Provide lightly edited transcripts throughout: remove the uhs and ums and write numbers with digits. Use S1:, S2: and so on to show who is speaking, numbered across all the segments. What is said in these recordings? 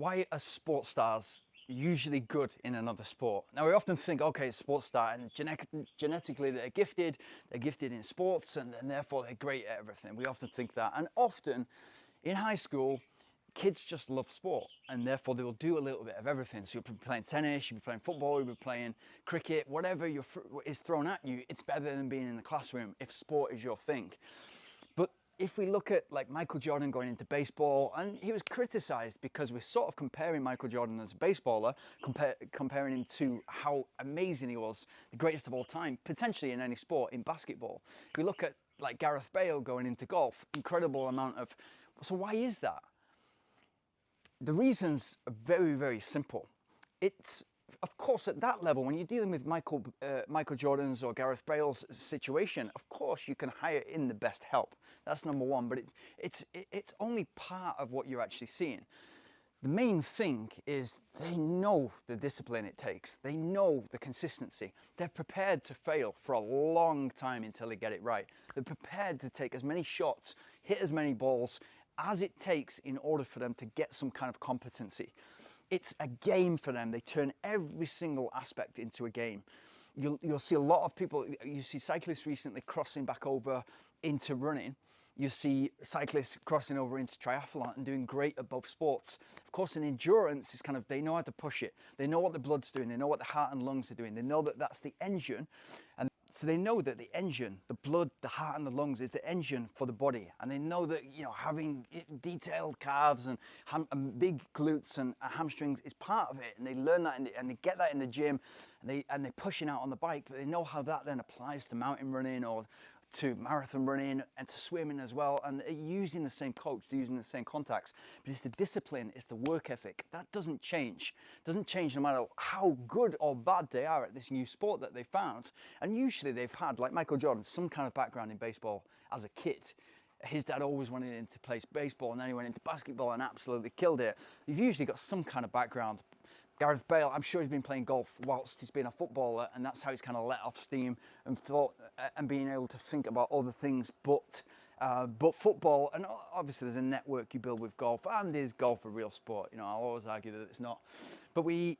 S1: why are sports stars usually good in another sport? Now we often think, okay, it's sports star and genetically they're gifted in sports and therefore they're great at everything. We often think that, and often in high school, kids just love sport and therefore they will do a little bit of everything. So you'll be playing tennis, you'll be playing football, you'll be playing cricket, whatever is thrown at you, it's better than being in the classroom if sport is your thing. But if we look at like Michael Jordan going into baseball, and he was criticized because we're sort of comparing Michael Jordan as a baseballer, comparing him to how amazing he was, the greatest of all time, potentially in any sport, in basketball. If we look at like Gareth Bale going into golf, incredible amount of, so why is that? The reasons are very, very simple. It's, of course, at that level, when you're dealing with Michael Jordan's or Gareth Bale's situation, of course you can hire in the best help. That's number one, but it's only part of what you're actually seeing. The main thing is they know the discipline it takes. They know the consistency. They're prepared to fail for a long time until they get it right. They're prepared to take as many shots, hit as many balls as it takes in order for them to get some kind of competency. It's a game for them. They turn every single aspect into a game. You'll see a lot of people, you see cyclists recently crossing back over into running. You see cyclists crossing over into triathlon and doing great at both sports. Of course, in endurance, it's kind of, they know how to push it. They know what the blood's doing. They know what the heart and lungs are doing. They know that that's the engine. And so they know that the engine, the blood, the heart and the lungs is the engine for the body. And they know that, you know, having detailed calves and big glutes and hamstrings is part of it. And they learn that and they get that in the gym and they're pushing out on the bike, but they know how that then applies to mountain running or to marathon running and to swimming as well, and using the same coach, using the same contacts. But it's the discipline, it's the work ethic. That doesn't change. It doesn't change no matter how good or bad they are at this new sport that they found. And usually they've had, like Michael Jordan, some kind of background in baseball as a kid. His dad always wanted him to play baseball, and then he went into basketball and absolutely killed it. You've usually got some kind of background. Gareth Bale, I'm sure he's been playing golf whilst he's been a footballer, and that's how he's kind of let off steam and thought and being able to think about other things but football. And obviously there's a network you build with golf, and is golf a real sport? You know, I'll always argue that it's not. But the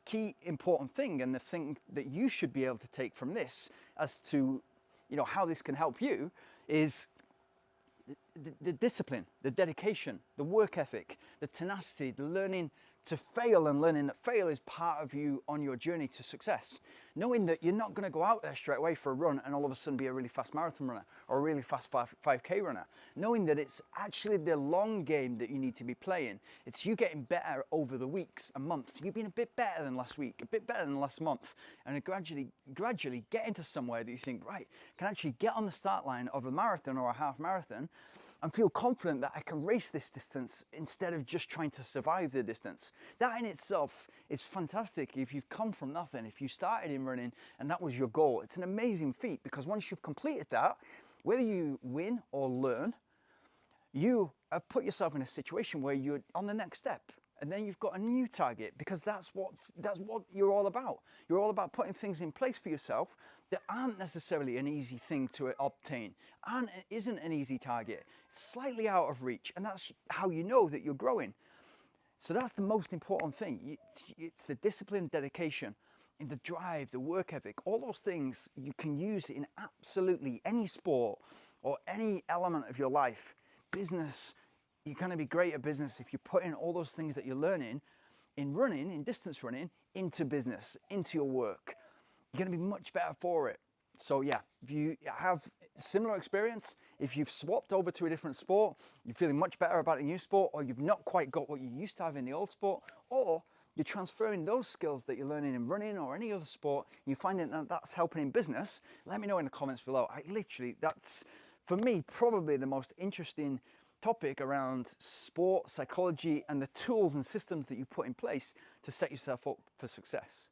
S1: key important thing, and the thing that you should be able to take from this as to, you know, how this can help you is the discipline, the dedication, the work ethic, the tenacity, the learning to fail and learning that fail is part of you on your journey to success. Knowing that you're not going to go out there straight away for a run and all of a sudden be a really fast marathon runner or a really fast 5K runner. Knowing that it's actually the long game that you need to be playing. It's you getting better over the weeks and months. You've been a bit better than last week, a bit better than last month, and gradually get into somewhere that you think, right, I can actually get on the start line of a marathon or a half marathon and feel confident that I can race this distance instead of just trying to survive the distance. That in itself is fantastic. If you've come from nothing, if you started in running and that was your goal, it's an amazing feat, because once you've completed that, whether you win or learn, you have put yourself in a situation where you're on the next step. And then you've got a new target, because that's what you're all about. You're all about putting things in place for yourself that aren't necessarily an easy thing to obtain, and it isn't an easy target. It's slightly out of reach, and that's how you know that you're growing. So that's the most important thing. It's the discipline, dedication, and the drive, the work ethic. All those things you can use in absolutely any sport or any element of your life. Business. You're going to be great at business if you put in all those things that you're learning in running, in distance running, into business, into your work. You're going to be much better for it. So yeah, if you have similar experience, if you've swapped over to a different sport, you're feeling much better about a new sport, or you've not quite got what you used to have in the old sport, or you're transferring those skills that you're learning in running or any other sport, and you're finding that that's helping in business, let me know in the comments below. That's, for me, probably the most interesting topic around sport, psychology, and the tools and systems that you put in place to set yourself up for success.